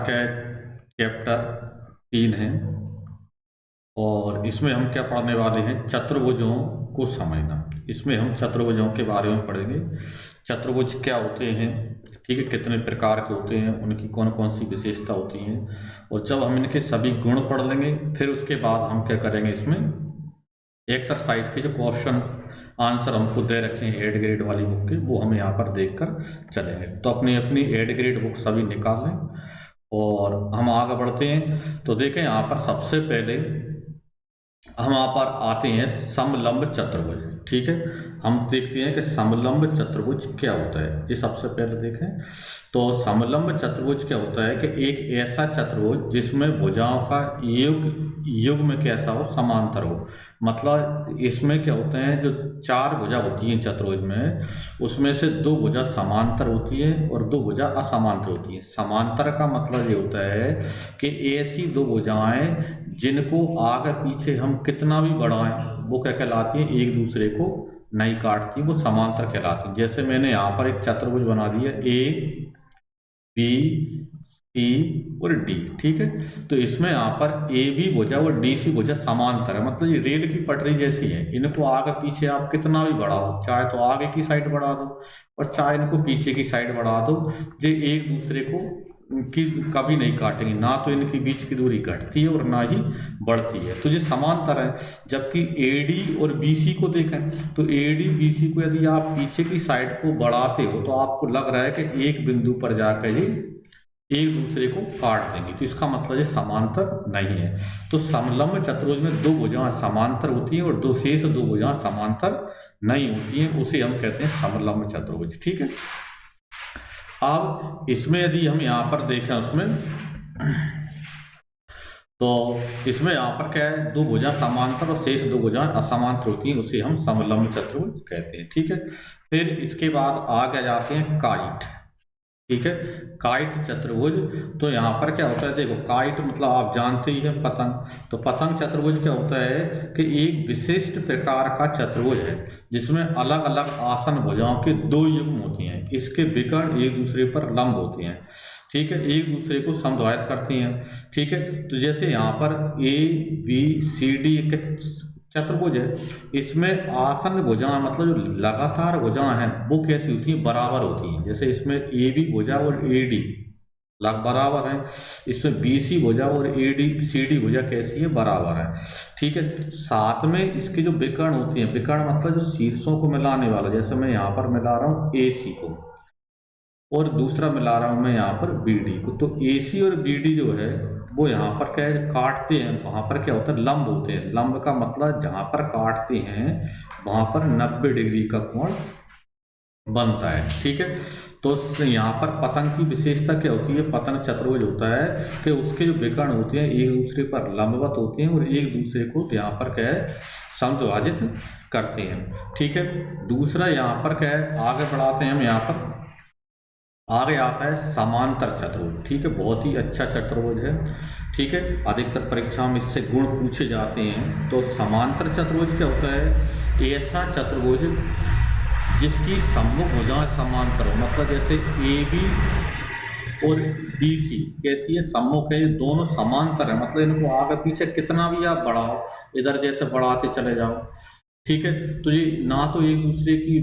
क्या है, चैप्टर 3 है और इसमें हम क्या पढ़ने वाले हैं, चतुर्भुजों को समझना। इसमें हम चतुर्भुजों के बारे में पढ़ेंगे। चतुर्भुज क्या होते हैं, ठीक है, कितने प्रकार के होते हैं, उनकी कौन कौन सी विशेषता होती हैं, और जब हम इनके सभी गुण पढ़ लेंगे फिर उसके बाद हम क्या करेंगे, इसमें एक्सरसाइज के जो क्वेश्चन आंसर हमको दे रखे हैं एड ग्रेड वाली बुक के, वो हम यहाँ पर देखकर चलेंगे। तो अपनी अपनी एड ग्रेड बुक सभी निकाल लें और हम आगे बढ़ते हैं। तो देखें यहाँ पर सबसे पहले हम यहाँ पर आते हैं समलंब चतुर्भुज, ठीक है। हम देखते हैं कि समलंब चतुर्भुज क्या होता है। ये सबसे पहले देखें तो समलंब चतुर्भुज क्या होता है कि एक ऐसा चतुर्भुज जिसमें भुजाओं का युग्म कैसा हो, समांतर हो। मतलब इसमें क्या होते हैं, जो 4 भुजा होती हैं चतुर्भुज में, उसमें से 2 भुजा समांतर होती है और 2 भुजा असमांतर होती है। समांतर का मतलब ये होता है कि ऐसी 2 भुजाएं जिनको आगे पीछे हम कितना भी बढ़ाएं वो क्या कहलाती है, एक दूसरे को नहीं काटती, वो समांतर कहलाती है। जैसे मैंने यहाँ पर एक चतुर्भुज बना दिया ए बी सी और डी, ठीक है। तो इसमें यहाँ पर ए बी भुजा और डी सी भुजा समांतर है, मतलब ये रेल की पटरी जैसी है। इनको आगे पीछे आप कितना भी बढ़ाओ, चाहे तो आगे की साइड बढ़ा दो और चाहे इनको पीछे की साइड बढ़ा दो, ये एक दूसरे को की कभी नहीं काटेंगे, ना तो इनके बीच की दूरी घटती है और ना ही बढ़ती है। तो ये समांतर है। जबकि एडी और बीसी को देखें तो एडी बीसी को यदि आप पीछे की साइड को बढ़ाते हो तो आपको लग रहा है कि एक बिंदु पर जाकर ये एक दूसरे को काट देंगे, तो इसका मतलब ये समांतर नहीं है। तो समलंब चतुर्भुज में 2 भुजाएं समांतर होती हैं और 2 शेष 2 भुजाएं समांतर नहीं होती हैं, उसे हम कहते हैं समलंब चतुर्भुज, ठीक है। अब इसमें यदि हम यहाँ पर देखें उसमें तो इसमें यहाँ पर क्या है, 2 भुजा समांतर और शेष 2 भुजा असमांतर होती हैं, उसे हम समलंब चतुर्भुज कहते हैं, ठीक है। फिर इसके बाद आगे जाते हैं काइट, ठीक है, काइट चतुर्भुज। तो यहाँ पर क्या होता है, देखो काइट मतलब आप जानते ही हैं पतंग। तो पतंग चतुर्भुज क्या होता है कि एक विशिष्ट प्रकार का चतुर्भुज है जिसमें अलग अलग आसन भुजाओं के 2 युग्म होती हैं। इसके विकर्ण एक दूसरे पर लंब होते हैं, ठीक है, एक दूसरे को समद्वायित करती हैं, ठीक है। तो जैसे यहाँ पर ए बी सी डी चतुर्भुज है, इसमें आसन भुजाएं मतलब जो लगातार भुजाएं हैं वो कैसी होती हैं, बराबर होती हैं। जैसे इसमें ए बी भुजा और ए डी लग बराबर है, इसमें बी सी भुजा और ए डी सी डी भुजा कैसी है, बराबर है, ठीक है। साथ में इसके जो विकर्ण होती हैं, विकर्ण मतलब जो शीर्षों को मिलाने वाला, जैसे मैं यहाँ पर मिला रहा हूँ ए सी को और दूसरा मिला रहा हूँ मैं यहाँ पर बी डी को। तो ए सी और बी डी जो है वो यहाँ पर क्या है, काटते हैं, वहां पर क्या होता है, लंब होते हैं। लंब का मतलब जहां पर काटते हैं वहां पर 90 डिग्री का कोण बनता है, ठीक है। तो यहाँ पर पतंग की विशेषता क्या होती है, पतंग चतुर्भुज होता है कि उसके जो विकर्ण होते हैं एक दूसरे पर लंबवत होते हैं और एक दूसरे को यहाँ पर क्या है, समद्विभाजित करते हैं, ठीक है। दूसरा यहाँ पर क्या है, आगे बढ़ाते हैं हम, यहाँ पर आगे आता है समांतर चतुर्भुज, ठीक है, बहुत ही अच्छा चतुर्भुज है, ठीक है। अधिकतर परीक्षा में इससे गुण पूछे जाते हैं। तो समांतर चतुर्भुज क्या होता है, ऐसा चतुर्भुज जिसकी सम्मुख भुजाएं समांतर हो, मतलब जैसे ए बी और डी सी कैसी है, सम्मुख है, ये दोनों समांतर है, मतलब इनको आगे पीछे कितना भी आप बढ़ाओ, इधर जैसे बढ़ाते चले जाओ, ठीक है। तो ये ना तो एक दूसरे की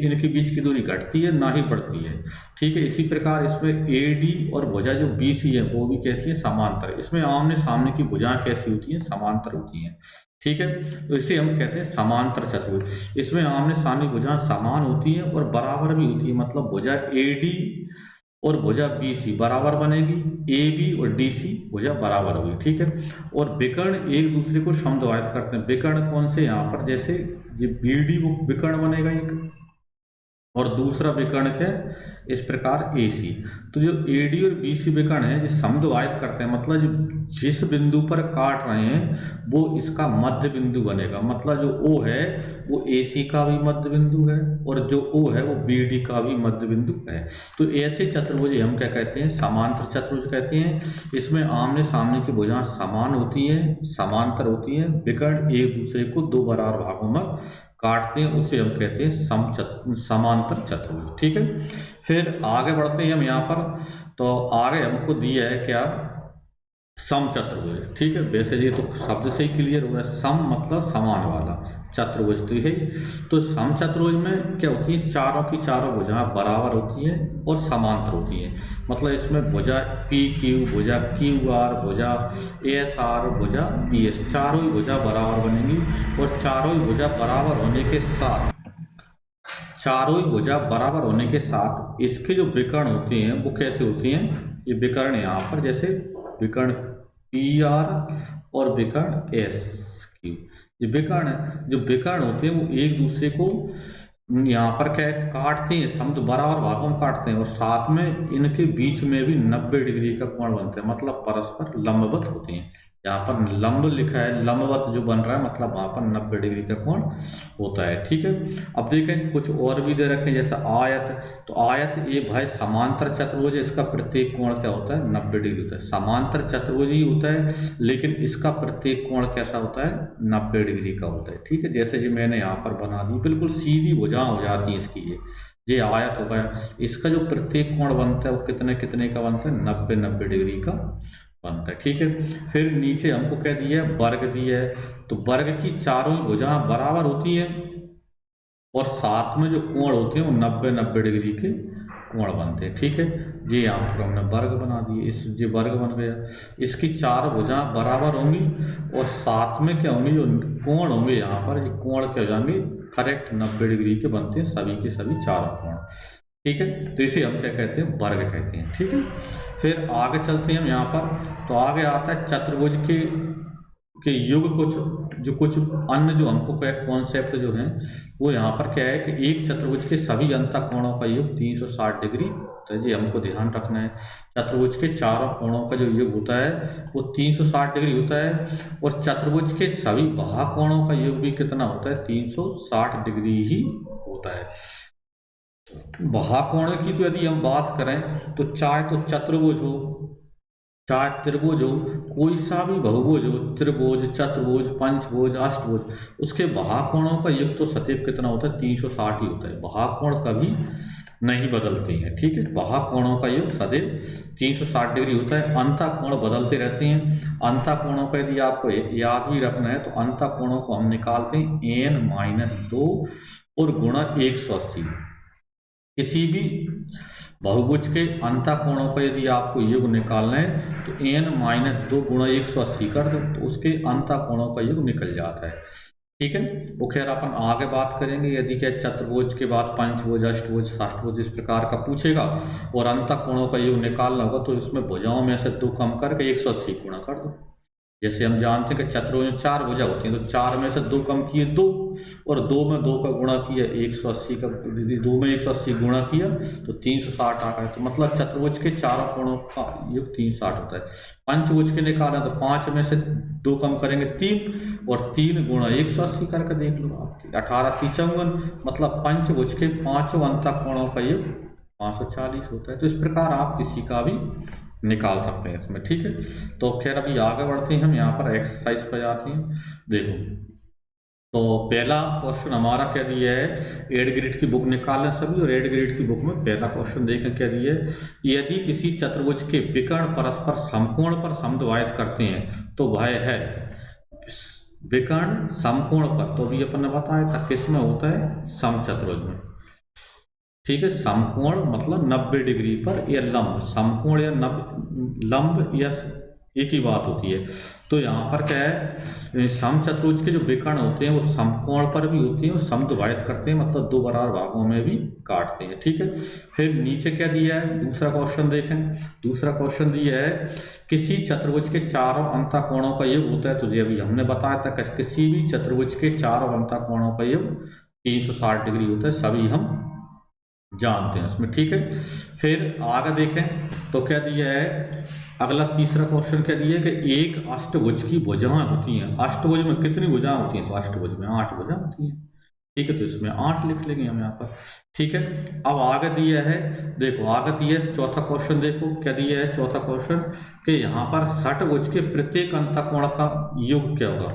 इनके बीच की दूरी घटती है ना ही बढ़ती है, ठीक है। इसी प्रकार इसमें ए डी और भुजा जो बी सी है वो भी कैसी है, समांतर। इसमें आमने सामने की भुजाएं कैसी होती हैं, समांतर होती हैं, ठीक है। तो इसे हम कहते हैं समांतर चतुर्भुज। इसमें आमने सामने भुजाएं समान होती हैं और बराबर भी होती है, मतलब भुजा ए डी और भुजा बी सी बराबर बनेगी, ए बी और डी सी भुजा बराबर होगी, ठीक है। और विकर्ण एक दूसरे को समद्विभाजित करते हैं। विकर्ण कौन से, यहाँ पर जैसे ये बी डी विकर्ण बनेगा एक, और दूसरा विकर्ण क्या, इस प्रकार ए सी। तो जो ए डी और बी सी विकर्ण है ये समद्विभाजित करते हैं, मतलब जिस बिंदु पर काट रहे हैं वो इसका मध्य बिंदु बनेगा, मतलब जो ओ है वो ए सी का भी मध्य बिंदु है और जो ओ है वो बी डी का भी मध्य बिंदु है। तो ऐसे चतुर्भुज हम क्या कहते हैं, समांतर चतुर्भुज कहते हैं। इसमें आमने सामने की भुजाएं समान होती हैं, समांतर होती हैं, विकर्ण एक दूसरे को 2 बराबर भागों में काटते हैं, उसे हम कहते हैं समांतर चतुर्भुज, ठीक है। फिर आगे बढ़ते हैं हम यहाँ पर, तो आगे हमको दिया है क्या, समचतुर्भुज। ठीक है, वैसे ये तो शब्द से ही क्लियर हो रहा है, सम मतलब समान वाला, चतुर्भुज तो है। तो समचतुर्भुज में क्या होती है, चारों की चारों भुजाएं बराबर होती हैं और समांतर होती हैं। मतलब इसमें भुजा पी क्यू, भुजा क्यू आर, भुजा एस आर, भुजा पी एस, चारों ही भुजा बराबर बनेंगी। और चारों ही भुजा बराबर होने के साथ, चारों ही भुजा बराबर होने के साथ इसके जो विकर्ण होते हैं वो कैसे होते हैं, ये विकर्ण यहाँ पर जैसे विकर्ण पी आर और विकर्ण एस क्यू, ये विकर्ण जो विकर्ण होते हैं वो एक दूसरे को यहाँ पर क्या है, काटते हैं, समद्व बराबर भागों में काटते हैं, और साथ में इनके बीच में भी 90 डिग्री का कोण बनता है, मतलब परस्पर लंबवत होते हैं। यहाँ पर लंब लिखा है, लंबवत जो बन रहा है मतलब वहां पर 90 डिग्री का कोण होता है। ठीक है, अब देखें कुछ और भी दे रखे हैं, जैसा आयत। तो आयत ये भाई समांतर चतुर्भुज, इसका प्रत्येक कोण क्या होता है, 90 डिग्री होता है। समांतर चतुर्भुज ही होता है, लेकिन इसका प्रत्येक कोण कैसा होता है, 90 डिग्री का होता है। ठीक है, जैसे कि मैंने यहाँ पर बना दी, बिल्कुल सीधी भुजा हो जाती है इसकी, ये आयत हो गया। इसका जो प्रत्येक कोण बनता है वो कितने कितने का बनता है, 90 डिग्री का बनता है। ठीक है, फिर नीचे हमको क्या दिया है, वर्ग दिया है। तो वर्ग की चारों भुजाएं बराबर होती हैं और साथ में जो कोण होते हैं वो 90 डिग्री के कोण बनते हैं। ठीक है, ये यहाँ पर हमने वर्ग बना दिए, इस ये वर्ग बन गया। इसकी चार भुजाएं बराबर होंगी और साथ में क्या होंगे, जो कोण होंगे यहाँ पर, ये कोण क्या हो जाएंगे, करेक्ट 90 डिग्री के बनते हैं सभी के सभी चारों कोण। ठीक है, तो इसे हम क्या कहते हैं, वर्ग कहते हैं। ठीक है, फिर आगे चलते हैं हम यहाँ पर, तो आगे आता है चतुर्भुज के युग। कुछ अन्य जो हमको कॉन्सेप्ट जो हैं वो यहाँ पर क्या है कि एक चतुर्भुज के सभी अंतःकोणों का योग 360 डिग्री, तो ये हमको ध्यान रखना है। चतुर्भुज के चारों कोणों का जो योग होता है वो 360 डिग्री होता है, और चतुर्भुज के सभी बाह्य कोणों का योग भी कितना होता है, 360 डिग्री ही होता है। बाह्य कोण की तो यदि हम बात करें तो चाहे तो चतुर्भुज हो, चाहे त्रिभुज हो, कोई सा भी बहुभुज हो, त्रिभुज, चतुर्भुज, पंचभुज, अष्टभुज, उसके बाह्य कोणों का योग तो सदैव कितना होता है, 360 ही होता है। बाह्य कोण कभी नहीं बदलते हैं। ठीक है, बाह्य कोणों का योग सदैव 360 डिग्री होता है। अंतःकोण बदलते रहते हैं। अंतःकोणों का यदि आपको याद भी रखना है तो अंतःकोणों को हम निकालते हैं n-2 और गुणा 180। किसी भी बहुभुज के अंतःकोणों का यदि आपको योग निकालना है तो n-2 गुणा 180 कर दो, तो उसके अंतःकोणों का योग निकल जाता है। ठीक है, वो खैर अपन आगे बात करेंगे। यदि क्या चतुर्भुज के बाद पंचभुज, अष्टभुज, षष्ठभुज इस प्रकार का पूछेगा और अंतःकोणों का योग निकालना होगा, तो इसमें भुजाओं में से 2 कम करके 180 गुणा कर दो। जैसे हम जानते हैं कि चतुर्भुज में 4 भुजा होती हैं, तो 4 में से 2 कम किए 2, और 2 में 2 का गुणा किया 180 का, 2 में 180 गुणा किया तो 360 आ गया। तो मतलब चतुर्भुज के चारों कोणों का योग 360 होता है। पंचभुज के निकालना तो 5 में से 2 कम करेंगे 3, और 3 गुणा 180 करके देख लो, आपकी 18 3 54, मतलब पंचभुज के पांचों अंतःकोणों का योग 540 होता है। तो इस प्रकार आप किसी का भी निकाल सकते हैं इसमें। ठीक है, तो खैर अभी आगे बढ़ते हैं, हम यहाँ पर एक्सरसाइज पर जाते हैं। देखो, तो पहला क्वेश्चन हमारा क्या दिया है, 8 ग्रेड की बुक निकालें सभी, और 8 ग्रेड की बुक में पहला क्वेश्चन देखें क्या दिया है। यदि किसी चतुर्भुज के विकर्ण परस्पर समकोण पर समद्वायित करते हैं तो वह है विकर्ण समकोण पर, तो अभी अपन ने बताया था किस में होता है, समचतुर्भुज में। ठीक है, समकोण मतलब 90 डिग्री पर, या लंब, समकोण या लंब या एक ही बात होती है। तो यहाँ पर क्या है, समचतुर्भुज के जो विकर्ण होते हैं वो समकोण पर भी होते हैं और समद्वायित करते हैं, मतलब 2 बराबर भागों में भी काटते हैं। ठीक है, फिर नीचे क्या दिया है, दूसरा क्वेश्चन देखें। दूसरा क्वेश्चन दिया है किसी चतुर्भुज के चारों अंतःकोणों का योग होता है, तो ये अभी हमने बताया था किसी भी चतुर्भुज के चारों अंतःकोणों का योग 360 डिग्री होता है, सभी हम जानते हैं उसमें। ठीक है, फिर आगे देखें तो क्या दिया है, अगला तीसरा क्वेश्चन क्या दिया है कि एक अष्टभुज की भुजाएं होती हैं। अष्टभुज में कितनी भुजाएं होती हैं, तो अष्टभुज में 8 भुजाएं होती हैं। ठीक है, तो इसमें 8 लिख लेंगे हम यहाँ पर। ठीक है, अब आगे दिया है, देखो आगे दिया है चौथा क्वेश्चन, देखो क्या दिया है चौथा क्वेश्चन कि यहाँ पर षटभुज के प्रत्येक अंतःकोण का योग क्या होगा,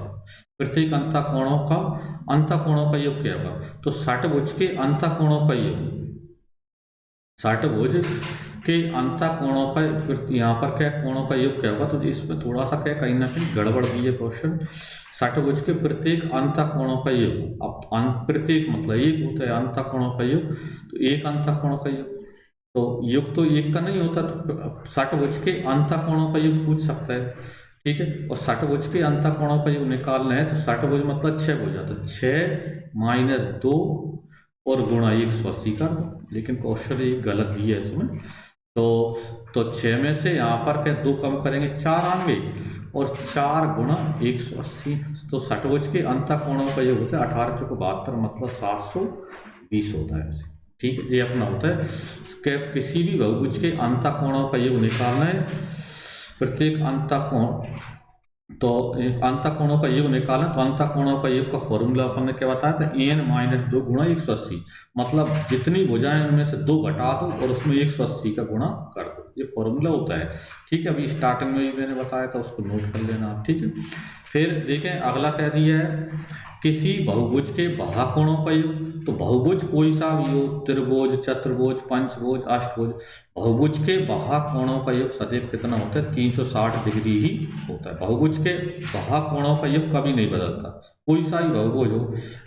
प्रत्येक अंतःकोणों का योग क्या होगा। तो षटभुज के अंतःकोणों का योग षटभुज के अंतःकोणों का यहाँ पर क्या कोणों का योग क्या होगा, तो इसमें थोड़ा सा क्या कहीं ना कहीं गड़बड़ दी है क्वेश्चन। षटभुज के प्रत्येक अंतःकोणों का योग, अब प्रत्येक मतलब एक होता है अंतःकोणों का योग, तो एक अंतःकोण का योग, तो योग तो एक का नहीं होता, तो षटभुज के अंतःकोणों का योग पूछ सकता है, ठीक है। और षटभुज के अंतःकोणों का योग निकालना है, तो षटभुज मतलब 6 भुजा, तो 6 माइनस 2 और गुणा 180 कर दो, लेकिन क्वेश्चन ये गलत दिया है इसमें। तो 6 में से यहाँ पर क्या 2 कम करेंगे 4 आएंगे, और 4 गुणा 180, तो षटभुज के अंतःकोणों का योग होता है 18 चौको 72, मतलब 720 होता है, ठीक है। ये अपना होता है किसी भी बहुभुज के अंतःकोणों का योग निकालना है, प्रत्येक अंतःकोण, तो अंतःकोणों का योग निकालना, तो अंतःकोणों का योग का फॉर्मूला अपन ने क्या बताया था, n माइनस 2 गुणा 180, मतलब जितनी भुजाएं उनमें से 2 घटा दो और उसमें 180 का गुणा कर दो, ये फॉर्मूला होता है, ठीक है। अभी स्टार्टिंग में ही मैंने बताया था, उसको नोट कर लेना आप, ठीक है। फिर देखें अगला कह दिया है किसी बहुभुज के बाह्यकोणों का योग, तो बहुभुज कोई सा भी हो, त्रिभुज, चतुर्भुज, पंचभुज, अष्टभुज, बहुभुज के बाह्यकोणों का योग सदैव कितना होता है, 360 डिग्री ही होता है। बहुभुज के बाह्यकोणों का योग कभी नहीं बदलता, कोई सा ही बहुभुज हो,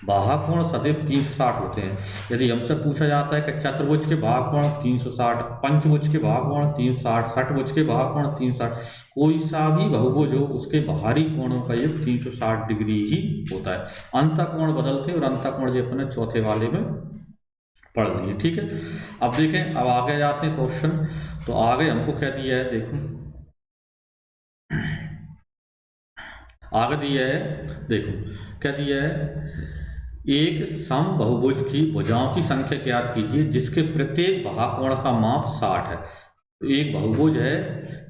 बाह्यकोण सदैव 360 होते हैं। यदि हमसे पूछा जाता है कि चतुर्भुज के बाह्यकोण 360, पंचभुज के बाह्यकोण 360, षटभुज के बाह्यकोण 360, कोई सा भी बहुभुज हो उसके बाहरी कोणों का योग 360 डिग्री ही होता है। अंतःकोण बदलते हैं, और अंतःकोण जो अपने चौथे वाले में पढ़ लिए, ठीक है। अब देखें, अब आगे जाते हैं क्वेश्चन, तो आगे हमको क्या दिया है, देखो आगे दिया है, देखो क्या दिया है, एक सम बहुभुज की भुजाओं की संख्या ज्ञात कीजिए जिसके प्रत्येक बाह्यकोण का माप 60 है। तो एक बहुभुज है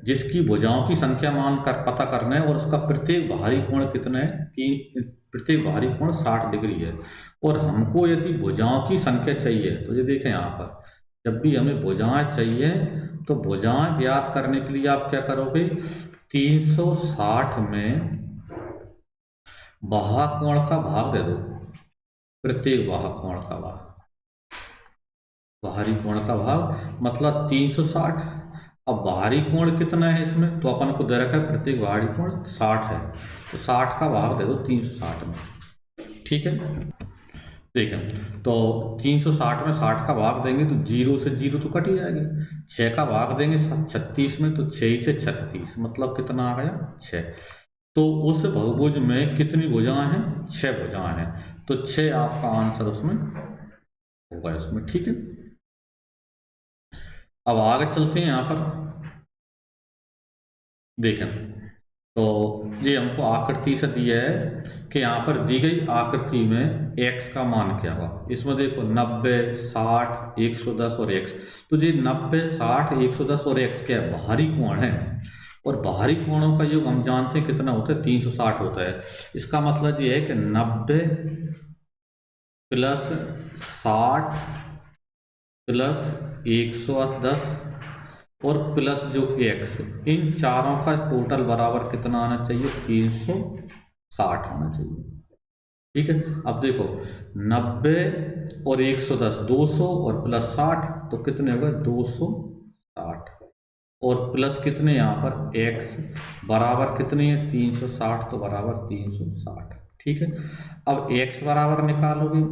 जिसकी भुजाओं की संख्या मान कर पता करना है, और उसका प्रत्येक बाहरी कोण कितना है कि प्रत्येक बाहरी कोण 60 डिग्री है, और हमको यदि भुजाओं की संख्या चाहिए, तो ये देखें यहाँ पर जब भी हमें भुजाएं चाहिए, तो भुजाएं ज्ञात करने के लिए आप क्या करोगे, 360 में बाह्यकोण का भाग दे दो, प्रत्येक बाह्यकोण का भाग, बाहरी कोण का भाग मतलब 360। अब बाहरी कोण कितना है इसमें, तो अपन को दे रखा है प्रत्येक बाहरी कोण 60 है, तो 60 का भाग दे दो 360 में, ठीक है। ठीक है, तो 360 में 60 का भाग देंगे तो 0 से 0 तो कट ही जाएगी, 6 का भाग देंगे 36 में, तो 6 से 36 मतलब कितना आ गया 6। तो उस बहुभुज में कितनी भुजाएं हैं, 6 भुजाएं हैं, तो 6 आपका आंसर उसमें होगा इसमें, ठीक है। अब आगे चलते हैं, यहाँ पर देखें, तो ये हमको आकृति से दिया है कि यहाँ पर दी गई आकृति में x का मान क्या होगा। इसमें देखो 90, 60, 110 और x, तो ये 90, 60, 110 और x क्या है, बाहरी कोण है, और बाहरी कोणों का योग हम जानते हैं कितना होता है, 360 होता है। इसका मतलब ये है कि 90 प्लस 60 प्लस 110 और प्लस जो x, इन चारों का टोटल बराबर कितना आना चाहिए, 360 आना चाहिए, ठीक है। अब देखो 90 और 110 200 और प्लस 60 तो कितने हो गए 260, और प्लस कितने यहाँ पर x बराबर कितने हैं 360, तो बराबर 360, ठीक है। अब x बराबर निकालोगे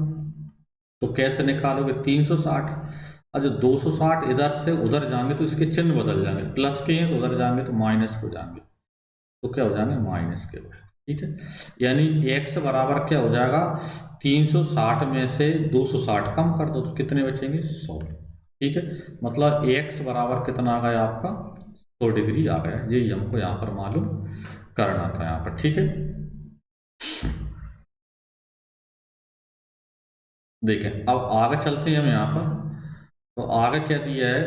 तो कैसे निकालोगे, 360, और जो 260 इधर से उधर जाएंगे तो इसके चिन्ह बदल जाएंगे, प्लस के हैं तो उधर जाएंगे तो माइनस हो जाएंगे, तो क्या हो जाएंगे माइनस के, ठीक है। यानी x बराबर क्या हो जाएगा, 360 में से 260 कम कर दो तो कितने बचेंगे 100, ठीक है। मतलब x बराबर कितना आ गया आपका 100 डिग्री आ गया, यही हमको यहाँ पर मालूम करना था यहाँ पर, ठीक है। देखें अब आगे चलते हैं हम यहाँ पर, तो आगे क्या दिया है,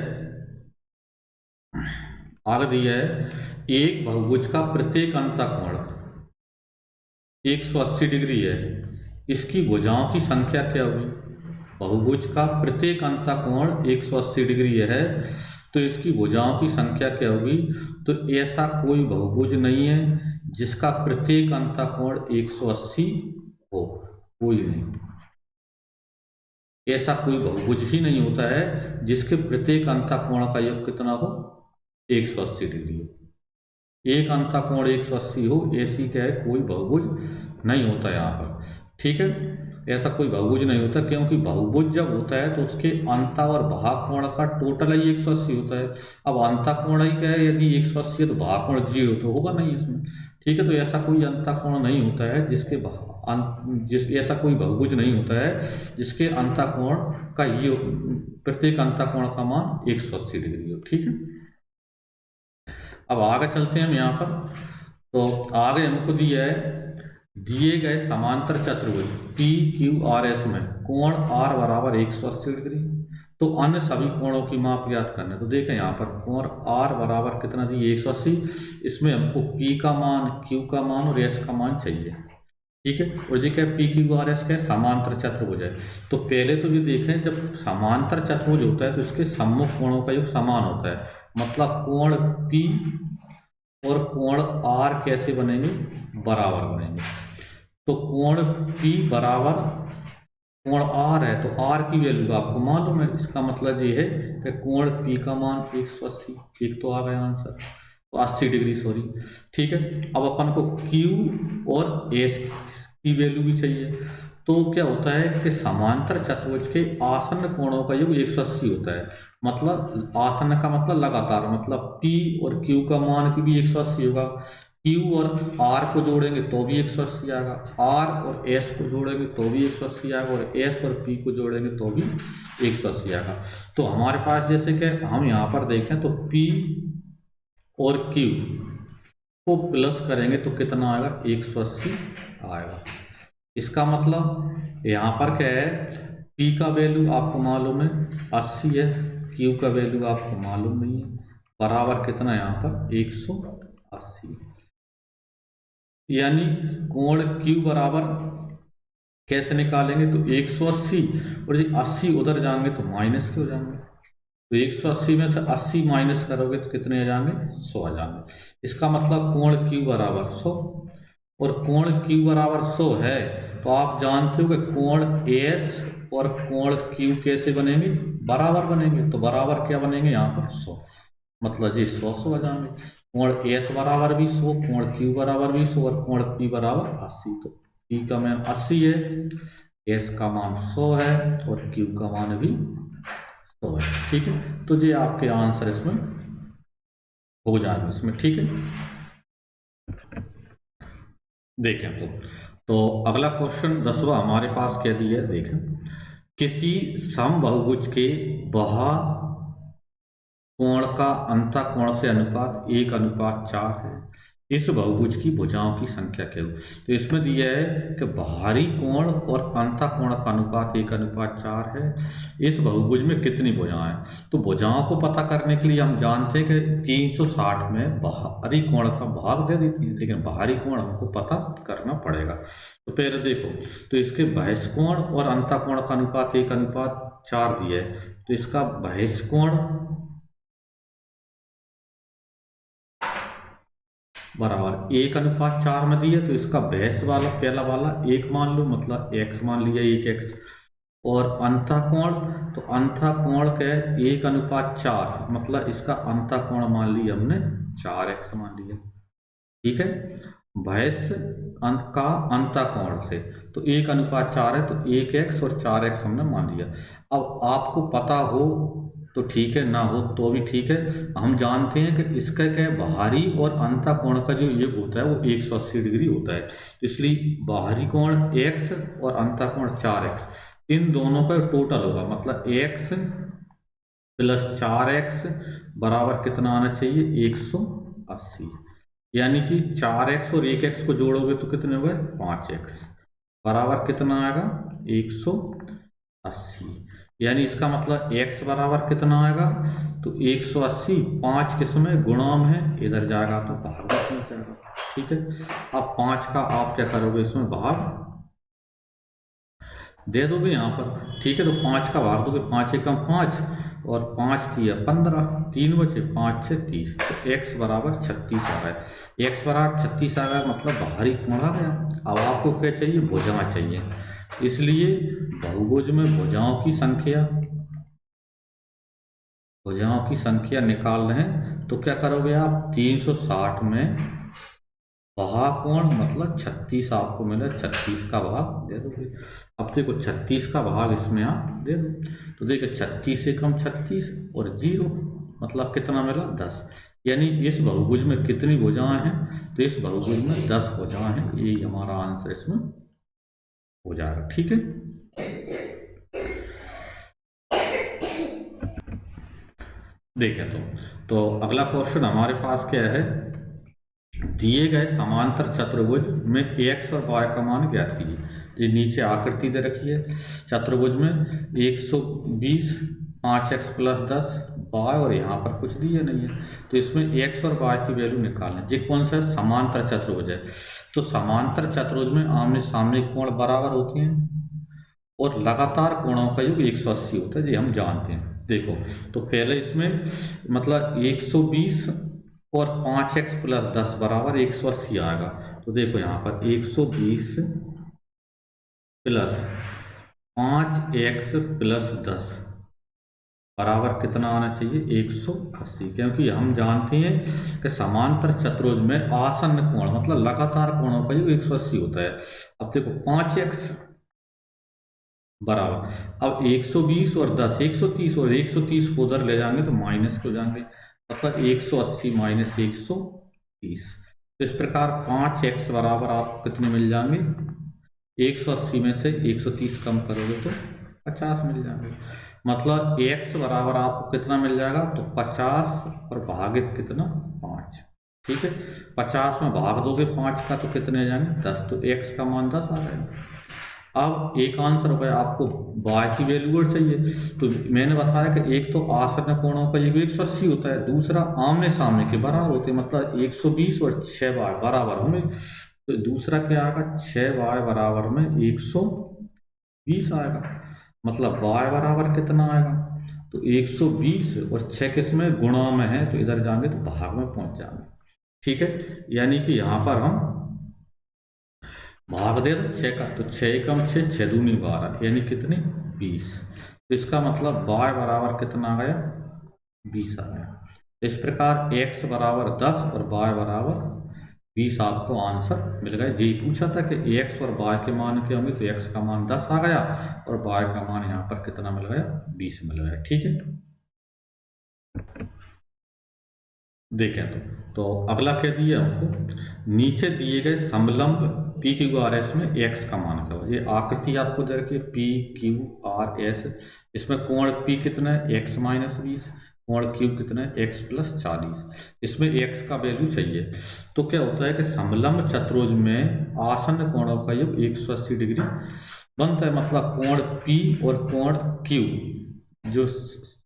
आगे दिया है एक बहुभुज का प्रत्येक अंतःकोण 180 डिग्री है, इसकी भुजाओं की संख्या क्या होगी, बहुभुज का प्रत्येक अंतःकोण 180 डिग्री है, तो इसकी भुजाओं की संख्या क्या होगी, तो ऐसा कोई बहुभुज नहीं है जिसका प्रत्येक अंतःकोण 180 हो, कोई नहीं, ऐसा कोई बहुभुज ही नहीं होता है जिसके प्रत्येक अंतःकोण का योग कितना हो, 180 डिग्री हो। एक अंतःकोण 180 हो, ऐसी क्या है कोई बहुभुज नहीं होता यहाँ पर, ठीक है। ऐसा कोई बहुभुज नहीं होता, क्योंकि बहुभुज जब होता है तो उसके अंत और भाग कोण का टोटल ही 180 होता है। अब अंतःकोण ही क्या है, यदि 180 है तो भाग कोण 0 तो होगा नहीं इसमें, ठीक है। तो ऐसा कोई अंतःकोण नहीं होता है जिसके ऐसा कोई बहुभुज नहीं होता है जिसके अंतःकोण का ये प्रत्येक अंतःकोण का मान 180 डिग्री हो, ठीक है। अब आगे चलते हैं हम यहाँ पर। तो आगे हमको दिया है, दिए गए समांतर चतुर्भुज पी क्यू आर एस में कोण आर बराबर 180 डिग्री, तो अन्य सभी कोणों की माप ज्ञात करने। तो देखें यहाँ पर कोण आर बराबर कितना दिए 180, इसमें हमको पी का मान, क्यू का मान और एस का मान चाहिए, ठीक है। और ये क्या पी क्यू आर एस क्या समांतर चतुर्भुज है। तो पहले तो ये देखें, जब समांतर चतुर्भुज होता है तो इसके सम्मुख कोणों का योग समान होता है, मतलब कोण पी और कोण आर कैसे बनेंगे, बराबर बनेंगे। तो कोण P बराबर कोण R है, तो R की वैल्यू आपको मालूम है, इसका मतलब ये है कि कोण P का मान 180, एक तो आ गया आंसर, तो 80 डिग्री सॉरी, ठीक है। अब अपन को Q और S की वैल्यू भी चाहिए। तो क्या होता है कि समांतर चतुर्भुज के आसन्न कोणों का योग 180 होता है, मतलब आसन्न का मतलब लगातार, मतलब P और Q का मान की भी 180 होगा। Q और R को जोड़ेंगे तो भी 180 आएगा, R और S को जोड़ेंगे तो भी 180 आएगा, और S और P को जोड़ेंगे तो भी 180 आएगा। तो हमारे पास जैसे कि हम यहाँ पर देखें तो P और Q को प्लस करेंगे तो कितना आएगा, 180 आएगा। इसका मतलब यहाँ पर क्या है, P का वैल्यू आपको मालूम है 80 है, Q का वैल्यू आपको मालूम नहीं है, बराबर कितना यहाँ पर 180। यानी कोण Q बराबर कैसे निकालेंगे, तो 180, और ये 80 उधर जाएंगे तो माइनस के हो जाएंगे, तो 180 में से 80 माइनस करोगे तो कितने आ जाएंगे, 100 आ जाएंगे। इसका मतलब कोण Q बराबर 100, और कोण Q बराबर 100 है तो आप जानते हो कि कोण S और कोण Q कैसे बनेंगे, बराबर बनेंगे। तो बराबर क्या बनेंगे यहाँ पर 100, मतलब जी 100 आ जाएंगे। कोण S बराबर भी 100, कोण Q बराबर भी 100, और कोण P बराबर 80। तो P का मान 80 है, S का मान 100 है, और Q का मान भी 100 है, ठीक है। तो ये आपके आंसर इसमें हो जाएगा इसमें, ठीक है। देखें तो अगला क्वेश्चन 10वां हमारे पास क्या दिया है, देखें। किसी समबहुभुज के बाह्य कोण का अंतःकोण से अनुपात 1:4 है, इस बहुभुज की भुजाओं की संख्या क्या हो। तो इसमें दिया है कि बाहरी कोण और अंतःकोण का अनुपात 1:4 है, इस बहुभुज में कितनी भुजाएं हैं। तो भुजाओं को पता करने के लिए हम जानते हैं कि 360 में बाहरी कोण का भाग दे देती है, लेकिन बाहरी कोण हमको पता करना पड़ेगा। तो पहले देखो, तो इसके बहिष्कोण और अंतःकोण का अनुपात 1:4 दिया है, तो इसका बहिष्कोण बराबर 1:4 में दिया, तो इसका बहस वाला पहला वाला 1 मान लो, मतलब x मान लिया 1x, और अंतःकोण, तो अंतःकोण के 1:4, मतलब इसका अंतःकोण मान लिया हमने 4x मान लिया, ठीक है। बहस अंत का अंतःकोण से तो 1:4 है, तो 1x और 4x हमने मान लिया। अब आपको पता हो तो ठीक है, ना हो तो भी ठीक है। हम जानते हैं कि इसका क्या है, बाहरी और अंतःकोण का जो योग होता है वो 180 डिग्री होता है, तो इसलिए बाहरी कोण x और अंतःकोण 4x, इन दोनों का टोटल होगा, मतलब x प्लस 4x बराबर कितना आना चाहिए, 180। यानी कि 4x और 1x को जोड़ोगे तो कितने हो गए, 5x, बराबर कितना आएगा, 180। यानी इसका मतलब x बराबर कितना आएगा, तो 180, 5 किसमें गुणा में है, इधर जाएगा तो भाग में जाएगा, ठीक है। अब 5 का आप क्या करोगे, इसमें भाग दे दोगे यहाँ पर, ठीक है। तो 5 का भाग दोगे, 5 एकम 5, और 5 दिया 15, 3 बचे 5 6 30, तो x बराबर 36 आ गया। x बराबर 36 आ गया मतलब बाहरी कोण आ गया। अब आपको क्या चाहिए, भुजा चाहिए, इसलिए बहुभुज में भुजाओं की संख्या निकाल रहे हैं, तो क्या करोगे आप, 360 में भाग कोण मतलब 36 आपको मिला, 36 का भाग दे दोगे। अब देखो 36 का भाग इसमें आप दे दो, तो देखो 36 से कम 36 और 0 मतलब कितना मिला, 10। यानी इस बहुभुज में कितनी भुजाएं हैं, तो इस बहुभुज में 10 भुजाएं हैं। ये हमारा आंसर इसमें हो जाएगा। ठीक है, देखें तो अगला क्वेश्चन हमारे पास क्या है, दिए गए समांतर चतुर्भुज में x और y का मान ज्ञात कीजिए। ये नीचे आकृति दे रखी है, चतुर्भुज में 120 5x प्लस 10 y और यहाँ पर कुछ दिया नहीं है, तो इसमें x और y की वैल्यू निकालना। ये कौन सा है, समांतर चतुर्भुज है। तो समांतर चतुर्भुज में आमने सामने कोण बराबर होते हैं और लगातार कोणों का योग 180 होता है, ये हम जानते हैं। देखो तो पहले इसमें मतलब 120 और 5x प्लस 10 बराबर 180 आएगा। तो देखो यहाँ पर 120 प्लस 5x प्लस 10 बराबर कितना आना चाहिए, 180, क्योंकि हम जानते हैं कि समांतर चतुर्भुज में आसन्न कोण मतलब लगातार कोणों का योग 180 होता है। अब देखो 5x बराबर, अब 120 और 10 130 और 130 को उधर ले जाएंगे तो माइनस हो जाएंगे, मतलब 180 माइनस 130। तो इस प्रकार 5x बराबर आपको कितने मिल जाएंगे, 180 में से 130 कम करोगे तो 50 मिल जाएंगे। मतलब x बराबर आपको कितना मिल जाएगा, तो 50 और भागित कितना 5। ठीक है, 50 में भाग दोगे 5 का तो कितने जाएंगे 10, तो x का मान 10 आ जाएगा। अब एक आंसर हो गया, आपको y की वैल्यू और चाहिए, तो मैंने बताया कि एक तो आसन्न कोणों का योग 180 होता है, दूसरा आमने सामने के बराबर होते हैं, मतलब 120 और 6y बराबर होंगे, तो दूसरा क्या आएगा, 6y बराबर में 120 आएगा। मतलब y बराबर कितना आएगा, तो 120 और 6 किस में गुणा में है, तो इधर जाएंगे तो भाग में पहुंच जाएंगे। ठीक है, यानी कि यहाँ पर हम भाग दे दो 6 का, तो 6 कम 6 6 दूनी 12 यानी कितनी 20। तो इसका मतलब y बराबर कितना आ गया, 20 आ गया। इस प्रकार x बराबर 10 और y बराबर 20 आपको आंसर मिल गया। जी पूछा था कि x और y के मान क्या होंगे, तो x का मान 10 आ गया और y का मान यहाँ पर कितना मिल गया, 20 मिल गया। ठीक है, देखें तो अगला क्या दिया हमको, नीचे दिए गए समलंब पी क्यू आर एस में x का मान क्या होगा। ये आकृति आपको दे रखी है पी क्यू आर एस, इसमें कोण p कितना है, x माइनस 20, कोण q कितना है, x प्लस 40। इसमें x का वैल्यू चाहिए, तो क्या होता है कि समलंब चतुर्भुज में आसन्न कोणों का योग 180 डिग्री बनता है। मतलब कोण p और कोण q जो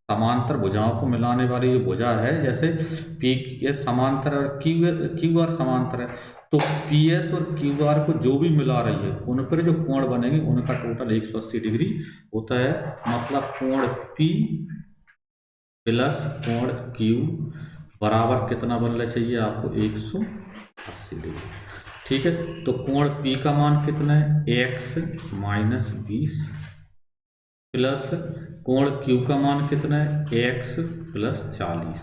समांतर भुजाओं को मिलाने वाली जो भुजा है, जैसे पी एस समांतर और क्यू आर समांतर है, तो पी एस और क्यू आर को जो भी मिला रही है उन पर जो कोण बनेंगे उनका टोटल 180 डिग्री होता है। मतलब कोण पी प्लस कोण क्यू बराबर कितना बनना चाहिए आपको, 180 डिग्री। ठीक है, तो कोण पी का मान कितना है, x माइनस 20 प्लस कोण क्यू का मान कितना है, x प्लस 40,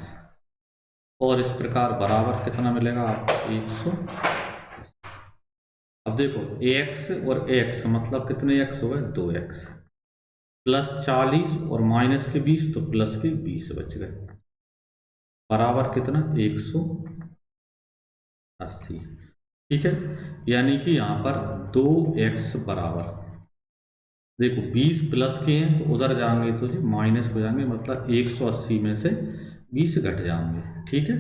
और इस प्रकार बराबर कितना मिलेगा आपको, 100। अब देखो x और x मतलब कितने x हो गए, 2x प्लस 40 और माइनस के 20 तो प्लस के 20 बच गए, बराबर कितना 180। ठीक है, यानी कि यहाँ पर 2x बराबर, देखो 20 प्लस के हैं तो उधर जाएंगे तो जी माइनस हो जाएंगे, मतलब 180 में से 20 घट जाएंगे। ठीक है,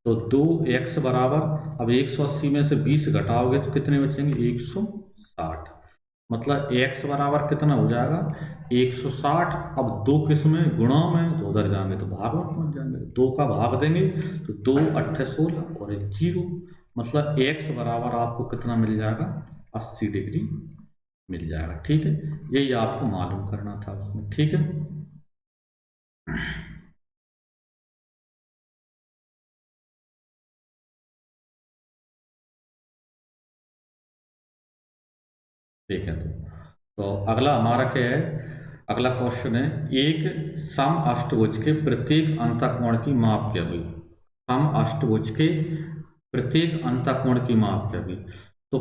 तो 2x बराबर, अब 180 में से 20 घटाओगे तो कितने बचेंगे, 160। मतलब x बराबर कितना हो जाएगा, 160। अब दो किस्में गुणा में, तो उधर जाएंगे तो भाग में पहुंच जाएंगे, 2 का भाग देंगे तो 2 8 16 और 1 0, मतलब x बराबर आपको कितना मिल जाएगा, 80 डिग्री मिल जाएगा। ठीक है, यही आपको मालूम करना था उसमें। ठीक है। ठीक है, तो अगला हमारा क्या है, अगला क्वेश्चन है, एक सम अष्टभुज के प्रत्येक अंतःकोण की माप क्या हुई। सम अष्टभुज के प्रत्येक अंतःकोण की माप क्या हुई। तो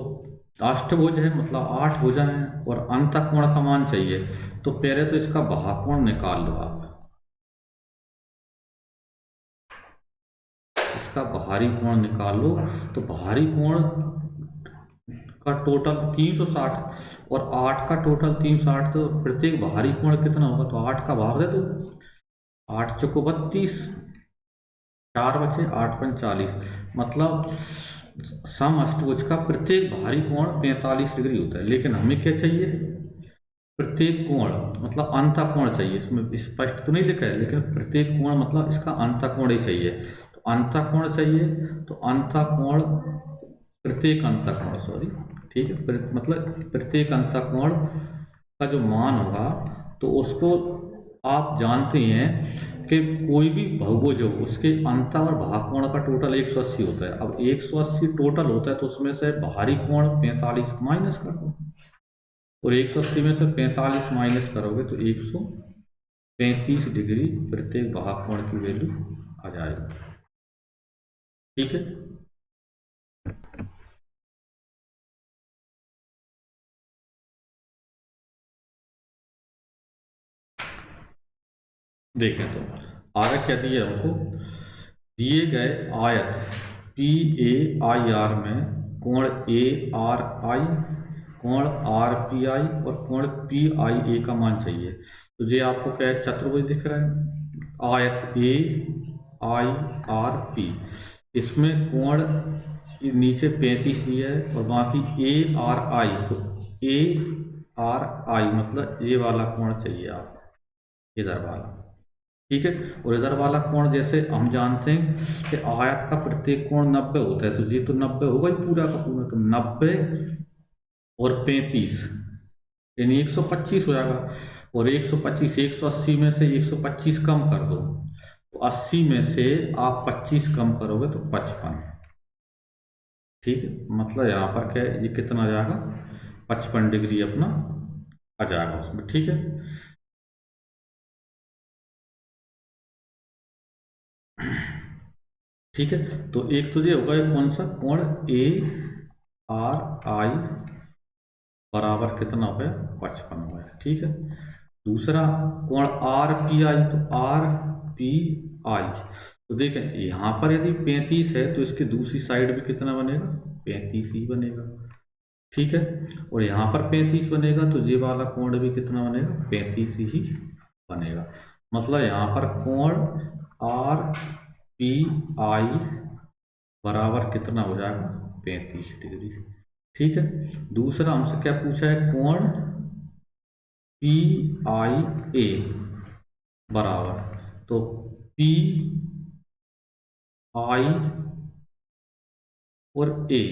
अष्टभुज है मतलब 8 भुजा है और अंतःकोण का मान चाहिए, तो पहले तो इसका भागकोण निकाल लो आप। इसका बाहरी कोण निकाल लो, तो बाहरी कोण का टोटल 360 और 8 का टोटल 360, तो प्रत्येक बाहरी कोण कितना होगा, तो 8 का भाग दे दो, 8 चौको 32, 4 बचे, 8 पंच 40, मतलब सम अष्टभुज का प्रत्येक बाहरी कोण 45 डिग्री होता है। लेकिन हमें क्या चाहिए, प्रत्येक कोण मतलब अंतःकोण चाहिए, इसमें स्पष्ट तो नहीं लिखा है, लेकिन प्रत्येक कोण मतलब इसका अंतःकोण ही चाहिए। तो अंतःकोण चाहिए, तो अंतःकोण प्रत्येक अंतःकोण सॉरी, ठीक है, मतलब प्रत्येक अंतःकोण का जो मान होगा, तो उसको आप जानते हैं कि कोई भी बहुभुज हो उसके अंत और भागकोण का टोटल 180 होता है। अब 180 टोटल होता है, तो उसमें से बाहरी कोण 45 माइनस कर दो, और 180 में से 45 माइनस करोगे तो 135 डिग्री प्रत्येक भागकोण की वैल्यू आ जाएगी। ठीक है, देखें तो आगे क्या दिया हमको, दिए गए आयत पी ए आई आर में कोण ए आर आई, कोण आर पी आई और कोण पी आई ए का मान चाहिए। तो ये आपको क्या है, चतुर्भुज दिख रहा है, आयत ए आई आर पी, इसमें कोण नीचे 35 दिया है और बाकी ए आर आई, तो ए आर आई मतलब ये वाला कोण चाहिए आपको, इधर वाला। ठीक है, और इधर वाला कोण जैसे हम जानते हैं कि आयत का प्रत्येक कोण 90 होता है, तो ये तो 90 होगा ही पूरा का पूरा, तो 90 और 35 यानी 125 हो जाएगा। और 125, 180 में से 125 कम कर दो, तो 80 में से आप 25 कम करोगे तो 55। ठीक है, मतलब यहाँ पर क्या है, ये कितना आ जाएगा, 55 डिग्री अपना आ जाएगा उसमें। ठीक है, ठीक है, तो एक तो ये होगा, ये कौन सा कोण ए आर आई बराबर कितना हो गया, 55 हो गया। ठीक है, दूसरा कोण आर पी आई, तो आर पी आई, तो देखें यहाँ पर यदि 35 है तो इसकी दूसरी साइड भी कितना बनेगा, 35 ही बनेगा। ठीक है, और यहाँ पर 35 बनेगा, तो ये वाला कोण भी कितना बनेगा, 35 ही बनेगा। मतलब यहाँ पर कोण आर पी आई बराबर कितना हो जाएगा, 35 डिग्री। ठीक है, दूसरा हमसे क्या पूछा है, कोण पी आई ए बराबर, तो पी आई और ए,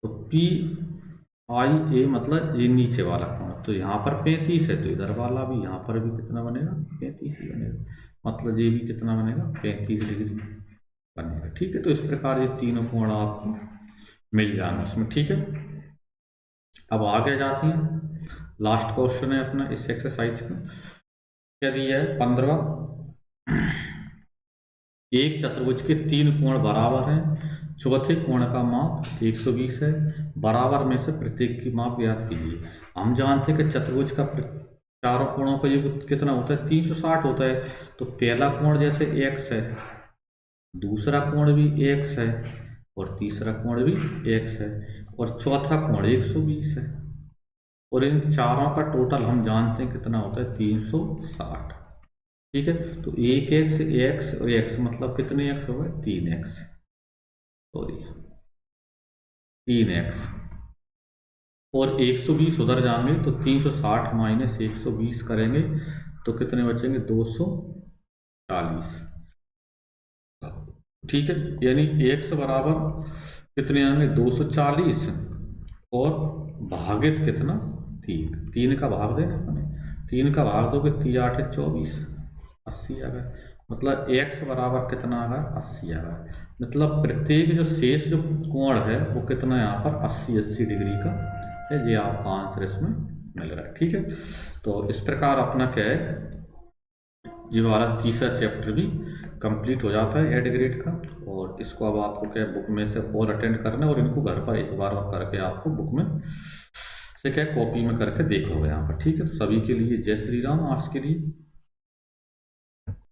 तो पी आई ए मतलब ये नीचे वाला कोण, तो यहाँ पर 35 है, तो इधर वाला भी यहाँ पर भी कितना बनेगा, 35 ही बनेगा, मतलब ये भी कितना बनेगा, 35 डिग्री बनेगा। ठीक है, तो इस प्रकार ये तीनों कोण आपको मिल जाना उसमें। ठीक है, अब आगे जाते हैं, लास्ट क्वेश्चन है अपना इस एक्सरसाइज का, क्या दिया है 15वां, एक चतुर्भुज के 3 कोण बराबर हैं, चौथे कोण का माप 120 है, बराबर में से प्रत्येक की माप ज्ञात कीजिए। हम जानते हैं कि चतुर्भुज का चारों कोणों का योग कितना होता है, 360 होता है। तो पहला कोण जैसे x है, दूसरा कोण भी x है और तीसरा कोण भी x है और चौथा कोण 120 है, और इन चारों का टोटल हम जानते हैं कितना होता है, 360। ठीक है, तो एक एक्स और एक्स मतलब कितने एक्स हो गए, 3x, सॉरी 3x, और 120 उधर जाएंगे तो 360 माइनस 120 करेंगे तो कितने बचेंगे, 240। ठीक है, यानी x बराबर कितने आएंगे, 240, और भागित कितना, 3, 3 का भाग देना अपने, 3 का भाग दोगे 3 8 24, 80 आ गया। मतलब x बराबर कितना आ गया, 80 आ गया। मतलब प्रत्येक जो शेष जो कोण है वो कितना यहाँ पर 80 डिग्री का है। ये आपका आंसर इसमें मिल रहा है। ठीक है, तो इस प्रकार अपना क्या है, ये हमारा तीसरा चैप्टर भी कंप्लीट हो जाता है एड ग्रेड का। और इसको अब आपको क्या है, बुक में से और अटेंड करना है और इनको घर पर एक बार और करके आपको बुक में से क्या कॉपी में करके देखोगे यहाँ पर। ठीक है, तो सभी के लिए जय श्री राम आज के लिए।